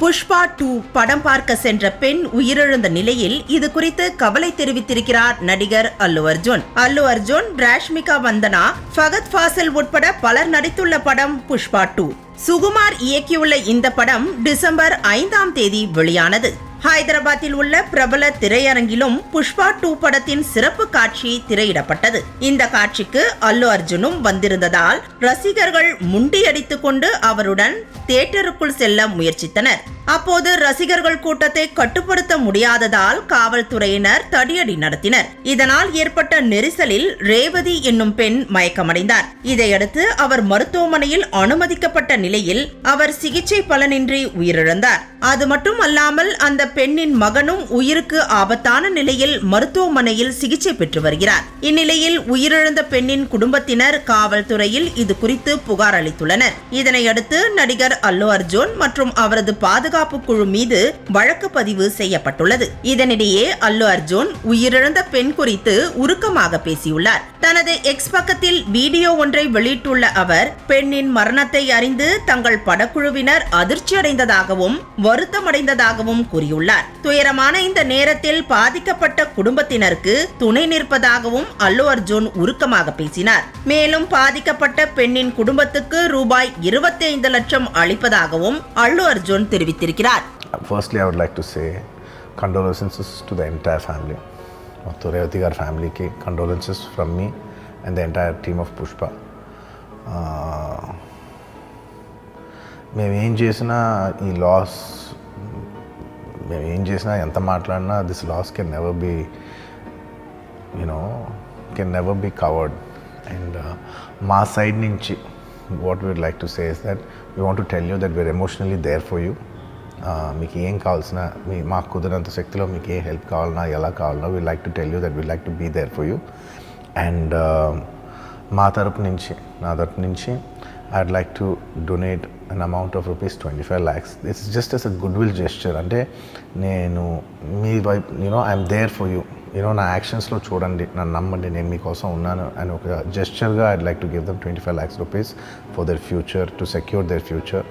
புஷ்பா 2 படம் பார்க்க சென்ற பெண் உயிரிழந்த நிலையில் இது குறித்து கவலை தெரிவித்திருக்கிறார் நடிகர் அல்லு அர்ஜுன். அல்லு அர்ஜுன், ராஷ்மிகா மந்தனா, ஃபகத் ஃபாசில் உட்பட பலர் நடித்துள்ள படம் புஷ்பா 2. சுகுமார் இயக்கியுள்ள இந்த படம் டிசம்பர் 5ஆம் தேதி வெளியானது. ஹைதராபாத்தில் உள்ள பிரபல திரையரங்கிலும் புஷ்பா 2 படத்தின் சிறப்பு காட்சி திரையிடப்பட்டது. இந்த காட்சிக்கு அல்லு அர்ஜுனும் வந்திருந்ததால் ரசிகர்கள் முண்டியடித்துக் கொண்டு அவருடன் தியேட்டருக்குள் செல்ல முயற்சித்தனர். அப்போது ரசிகர்கள் கூட்டத்தை கட்டுப்படுத்த முடியாததால் காவல்துறையினர் தடியடி நடத்தினர். இதனால் ஏற்பட்ட நெரிசலில் ரேவதி என்னும் பெண் மயக்கமடைந்தார். இதையடுத்து அவர் மருத்துவமனையில் அனுமதிக்கப்பட்ட நிலையில் அவர் சிகிச்சை பலனின்றி உயிரிழந்தார். அது மட்டும் அல்லாமல் அந்த பெண்ணின் மகனும் உயிருக்கு ஆபத்தான நிலையில் மருத்துவமனையில் சிகிச்சை பெற்று வருகிறார். இந்நிலையில் உயிரிழந்த பெண்ணின் குடும்பத்தினர் காவல்துறையில் இது குறித்து புகார் அளித்துள்ளனர். இதனையடுத்து நடிகர் அல்லு அர்ஜுன் மற்றும் அவரது பாதுகாப்பு குழு மீது வழக்கு பதிவு செய்யப்பட்டுள்ளது. இதனிடையே அல்லு அர்ஜுன் உயிரிழந்த பெண் குறித்து உருக்கமாக பேசியுள்ளார். தனது எக்ஸ் பக்கத்தில் வீடியோ ஒன்றை வெளியிட்டுள்ள அவர், பெண்ணின் மரணத்தை அறிந்து தங்கள் படக்குழுவினர் அதிர்ச்சியடைந்ததாகவும் வருத்தமடைந்ததாகவும் கூறியுள்ளார். துயரமான இந்த நேரத்தில் பாதிக்கப்பட்ட குடும்பத்தினருக்கு துணை நிற்பதாகவும் அல்லு அர்ஜுன் உருக்கமாக பேசினார். மேலும் பாதிக்கப்பட்ட பெண்ணின் குடும்பத்துக்கு ரூபாய் 25 லட்சம் அளிப்பதாகவும் அல்லு அர்ஜுன் தெரிவித்திருக்கிறார். Firstly, I would like to say condolences to the entire family. To Revati gar family ki condolences from me and the entire team of Pushpa. మేము ఏం చేసినా ఈ లాస్, మేము ఏం చేసినా ఎంత మాట్లాడినా this loss can never be can never be covered. And మా సైడ్ నుంచి what we would like to say is that we want to tell you that we're emotionally there for you. మీకు ఏం కావాల్సిన, మాకు కుదిరినంత శక్తిలో మీకు ఏ హెల్ప్ కావాలన్నా ఎలా కావాలన్నా we like to tell you that we like to be there for you. And నా తరపు నుంచి I'd like to donate an amount of rupees 25 lakhs. This is just as a goodwill gesture. అంటే నేను మీ వైపు I'm there for you, నా యాక్షన్స్లో చూడండి, నన్ను నమ్మండి, నేను మీకోసం ఉన్నాను అని ఒక జెస్చర్గా I'd like to give them 25 lakhs rupees for their future, to secure their future.